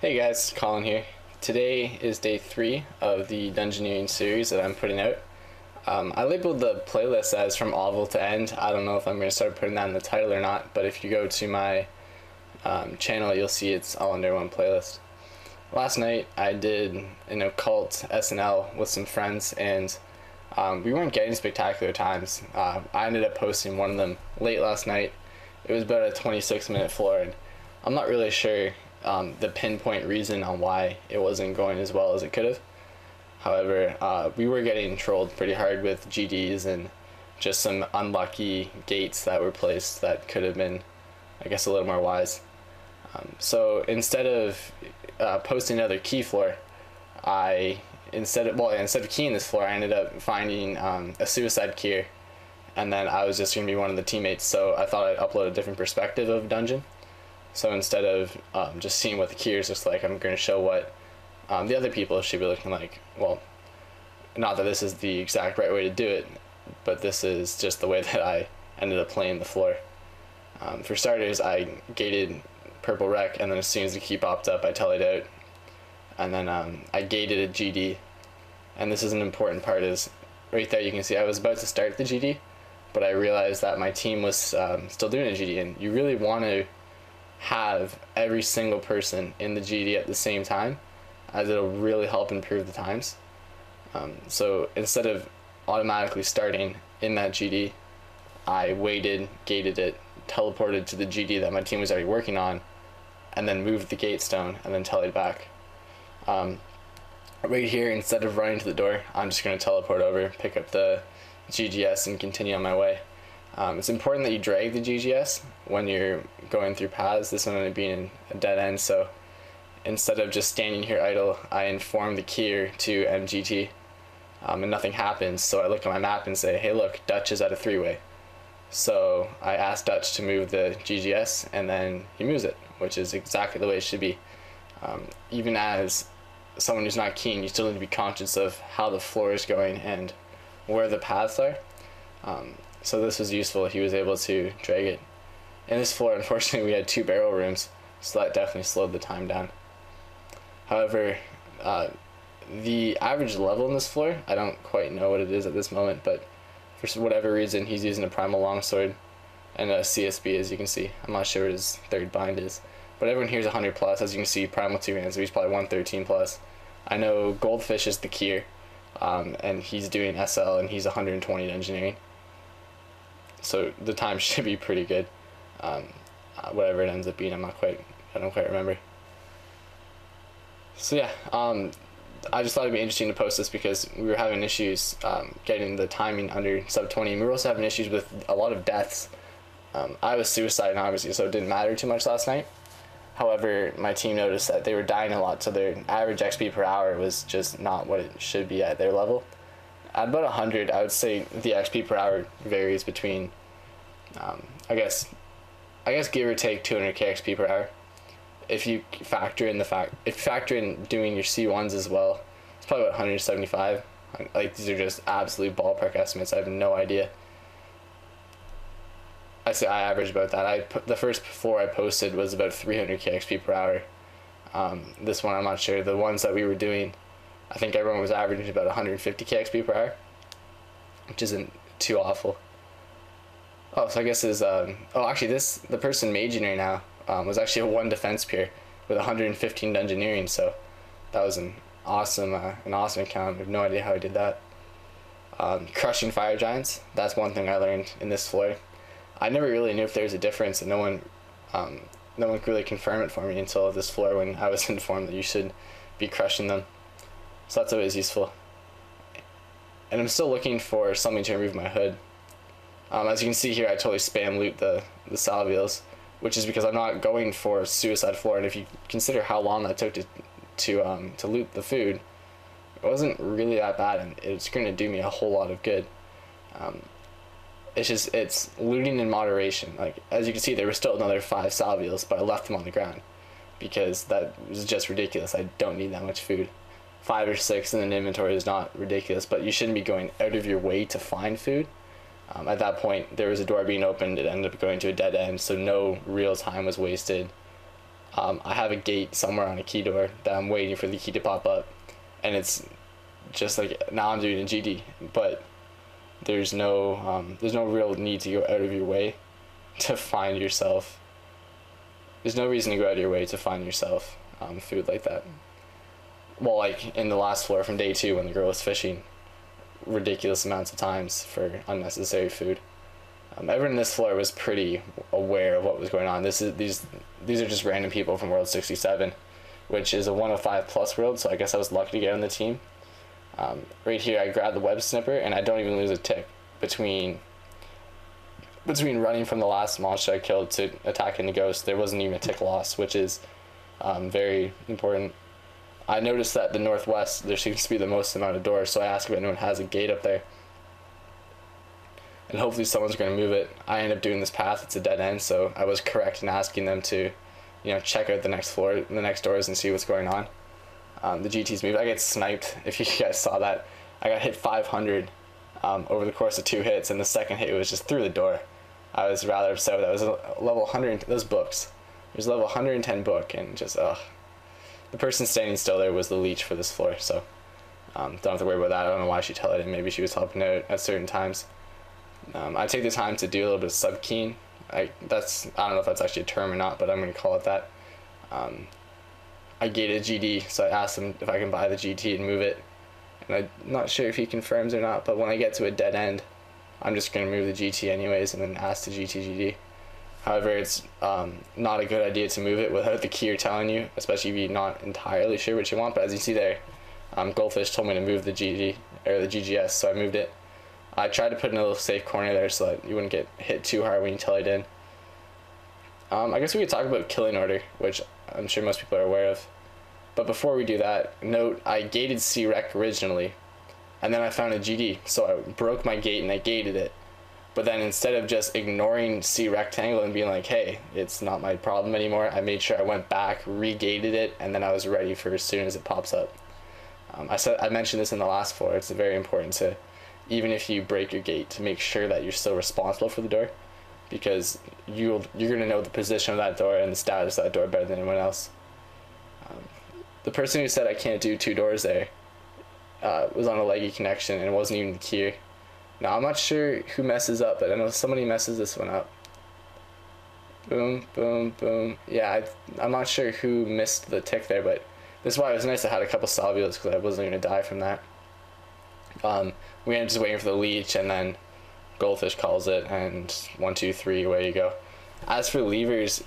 Hey guys, Colin here. Today is day 3 of the Dungeoneering series that I'm putting out. I labeled the playlist as from Oval to End. I don't know if I'm going to start putting that in the title or not, but if you go to my channel, you'll see it's all under one playlist. Last night I did an Occult SNL with some friends, and we weren't getting spectacular times. I ended up posting one of them late last night. It was about a 26-minute floor, and I'm not really sure the pinpoint reason on why it wasn't going as well as it could have. However, we were getting trolled pretty hard with GDs and just some unlucky gates that were placed that could have been, I guess, a little more wise. So instead of posting another key floor, instead of keying this floor, I ended up finding a suicide key, and then I was just going to be one of the teammates. So I thought I'd upload a different perspective of dungeon. So instead of just seeing what the key is just like, I'm going to show what the other people should be looking like. Well, not that this is the exact right way to do it, but this is just the way that I ended up playing the floor. For starters, I gated purple rec, and then as soon as the key popped up, I tallied out. And then I gated a GD. And this is an important part, is right there you can see I was about to start the GD, but I realized that my team was still doing a GD, and you really want to have every single person in the GD at the same time, as it'll really help improve the times. So instead of automatically starting in that GD, I waited, gated it, teleported to the GD that my team was already working on, and then moved the gate stone and then tallied back. Right here, instead of running to the door, I'm just going to teleport over, pick up the GGS, and continue on my way. It's important that you drag the GGS when you're going through paths. This one ended up being a dead end, so instead of just standing here idle, I inform the keyer to MGT, and nothing happens. So I look at my map and say, hey look, Dutch is at a 3-way. So I ask Dutch to move the GGS, and then he moves it, which is exactly the way it should be. Even as someone who's not keen, you still need to be conscious of how the floor is going and where the paths are. So this was useful. He was able to drag it. In this floor, unfortunately, we had 2 barrel rooms, so that definitely slowed the time down. However, the average level in this floor, I don't quite know what it is at this moment, but for whatever reason, he's using a primal longsword and a CSB, as you can see. I'm not sure what his third bind is, but everyone here is 100 plus. As you can see, primal 2 hands, so he's probably 113 plus. I know Goldfish is the keyer, and he's doing SL, and he's 120 in engineering. So the time should be pretty good. Whatever it ends up being, I don't quite remember. So yeah, I just thought it'd be interesting to post this because we were having issues getting the timing under sub 20, and we were also having issues with a lot of deaths. I was suiciding obviously, so it didn't matter too much last night. However, my team noticed that they were dying a lot, so their average XP per hour was just not what it should be at their level. At about 100, I would say the XP per hour varies between, I guess give or take 200k XP per hour. If you factor in doing your C1s as well, it's probably about 175. Like, these are just absolute ballpark estimates. I have no idea. I say I average about that. The first floor I posted was about 300k XP per hour. This one I'm not sure. The ones that we were doing, I think everyone was averaging about 150k XP per hour, which isn't too awful. Oh, so I guess the person maging right now was actually a 1 defense peer with 115 dungeoneering, so that was an awesome account. I have no idea how I did that. Crushing fire giants, that's one thing I learned in this floor. I never really knew if there was a difference, and no one could really confirm it for me until this floor, when I was informed that you should be crushing them. So that's always useful. And I'm still looking for something to remove my hood. As you can see here, I totally spam loot the salvials, which is because I'm not going for suicide floor. And if you consider how long that took to loot the food, it wasn't really that bad, and it's going to do me a whole lot of good. It's looting in moderation. Like, as you can see, there were still another 5 salvials, but I left them on the ground because that was just ridiculous. I don't need that much food. 5 or 6 in an inventory is not ridiculous, but you shouldn't be going out of your way to find food. At that point, there was a door being opened. It ended up going to a dead end, so no real time was wasted. I have a gate somewhere on a key door that I'm waiting for the key to pop up, and it's just like now I'm doing a GD, but there's no real need to go out of your way to find yourself. There's no reason to go out of your way to find yourself food like that. Well, like in the last floor from day 2 when the girl was fishing ridiculous amounts of times for unnecessary food. Everyone in this floor was pretty aware of what was going on. These are just random people from World 67, which is a 105 plus world, so I guess I was lucky to get on the team. Right here I grab the web snipper and I don't even lose a tick between running from the last monster I killed to attacking the ghost. There wasn't even a tick loss, which is very important. I noticed that the northwest there seems to be the most amount of doors, so I asked if anyone has a gate up there, and hopefully someone's going to move it. I end up doing this path, it's a dead end, so I was correct in asking them to, check out the next floor, the next doors, and see what's going on. The GT's moved. I get sniped. If you guys saw that, I got hit 500 over the course of 2 hits, and the second hit was just through the door. I was rather upset. That was a level 100. Those books. There's a level 110 book, and just the person standing still there was the Leech for this floor, so don't have to worry about that. I don't know why she told it. Maybe she was helping out at certain times. I take the time to do a little bit of sub keying. I don't know if that's actually a term or not, but I'm going to call it that. I gated GD, so I asked him if I can buy the GT and move it, and I'm not sure if he confirms or not, but when I get to a dead end, I'm just going to move the GT anyways and then ask the GT-GD. However, it's not a good idea to move it without the keyer telling you, especially if you're not entirely sure what you want. But as you see there, Goldfish told me to move the GD or the GGS, so I moved it. I tried to put in a little safe corner there so that you wouldn't get hit too hard when you tell it in. I guess we could talk about killing order, which I'm sure most people are aware of. But before we do that, note I gated C-Rec originally, and then I found a GD, so I broke my gate and I gated it. But then instead of just ignoring C rectangle and being like, hey, it's not my problem anymore, I made sure I went back, re-gated it, and then I was ready for as soon as it pops up. I mentioned this in the last floor. It's very important to, even if you break your gate, to make sure that you're still responsible for the door, because you're going to know the position of that door and the status of that door better than anyone else. The person who said I can't do 2 doors there was on a leggy connection and it wasn't even the keyer. Now, I'm not sure who messes up, but I know somebody messes this one up. Boom, boom, boom. Yeah, I'm not sure who missed the tick there, but this is why it was nice I had a couple salvios, because I wasn't going to die from that. We ended up just waiting for the Leech, and then Goldfish calls it, and 1, 2, 3, away you go. As for levers,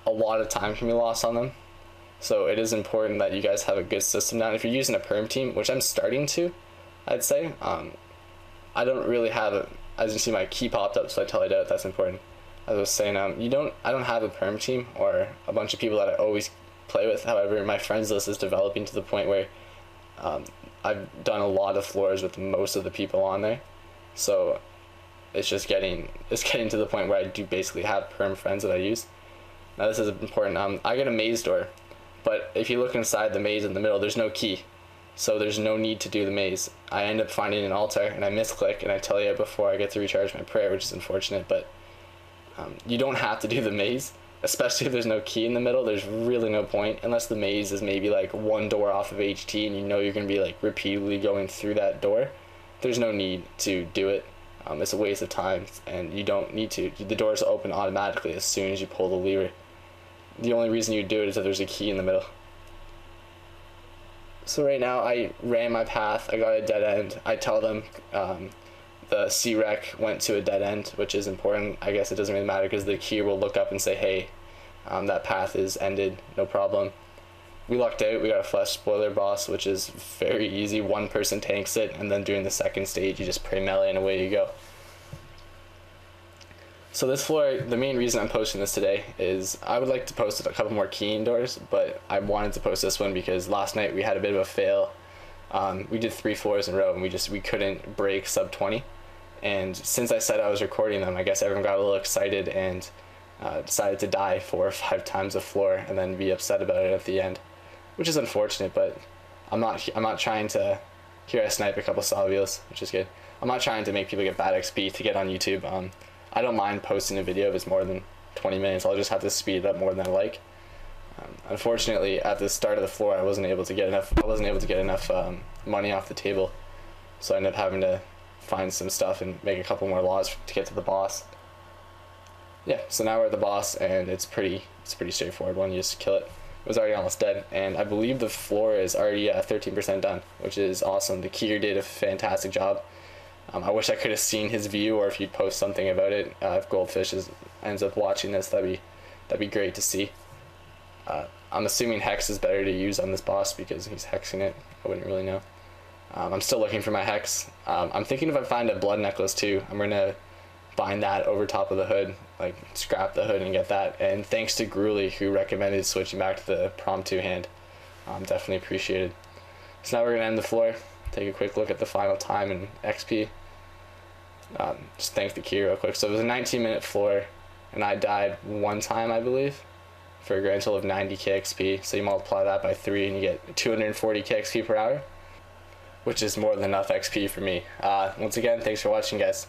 a lot of time can be lost on them, so it is important that you guys have a good system down. If you're using a perm team, which I'm starting to, I'd say, I don't really have a, as you see my key popped up, so I tell it out, that's important. As I was saying, I don't have a perm team or a bunch of people that I always play with. However, my friends list is developing to the point where I've done a lot of floors with most of the people on there, so it's getting to the point where I do basically have perm friends that I use. Now this is important. I get a maze door, but if you look inside the maze in the middle, there's no key. So there's no need to do the maze. I end up finding an altar and I misclick and I tell you before I get to recharge my prayer, which is unfortunate, but you don't have to do the maze, especially if there's no key in the middle. There's really no point, unless the maze is maybe like 1 door off of HT and you know you're going to be like repeatedly going through that door. There's no need to do it. It's a waste of time and you don't need to. The doors open automatically as soon as you pull the lever. The only reason you do it is if there's a key in the middle. So right now I ran my path, I got a dead end. I tell them the C-Rec went to a dead end, which is important. I guess it doesn't really matter because the keyer will look up and say, hey, that path is ended, no problem. We lucked out, we got a flesh spoiler boss, which is very easy. 1 person tanks it, and then during the second stage you just pray melee and away you go. So this floor, the main reason I'm posting this today is I would like to post a couple more keying doors, but I wanted to post this one because last night we had a bit of a fail. We did 3 floors in a row and we couldn't break sub 20. And since I said I was recording them, I guess everyone got a little excited and decided to die 4 or 5 times a floor and then be upset about it at the end, which is unfortunate. But I'm not trying to. Here I snipe a couple salvios, which is good. I'm not trying to make people get bad XP to get on YouTube. I don't mind posting a video if it's more than 20 minutes. I'll just have to speed it up more than I like. Unfortunately, at the start of the floor, I wasn't able to get enough money off the table, so I ended up having to find some stuff and make a couple more laws to get to the boss. Yeah, so now we're at the boss, and it's pretty straightforward one. You just kill it. It was already almost dead, and I believe the floor is already 13% done, which is awesome. The keyer did a fantastic job. I wish I could have seen his view, or if you'd post something about it. If Goldfish ends up watching this, that'd be great to see. I'm assuming Hex is better to use on this boss because he's hexing it. I wouldn't really know. I'm still looking for my Hex. I'm thinking if I find a blood necklace too, I'm gonna bind that over top of the hood, like scrap the hood and get that. And thanks to Gruely, who recommended switching back to the Promptu hand. Definitely appreciated. So now we're gonna end the floor, take a quick look at the final time and XP. Just thank the key real quick. So it was a 19-minute floor, and I died one time, I believe, for a grand total of 90k XP. So you multiply that by 3 and you get 240k XP per hour, which is more than enough XP for me. Once again, thanks for watching, guys.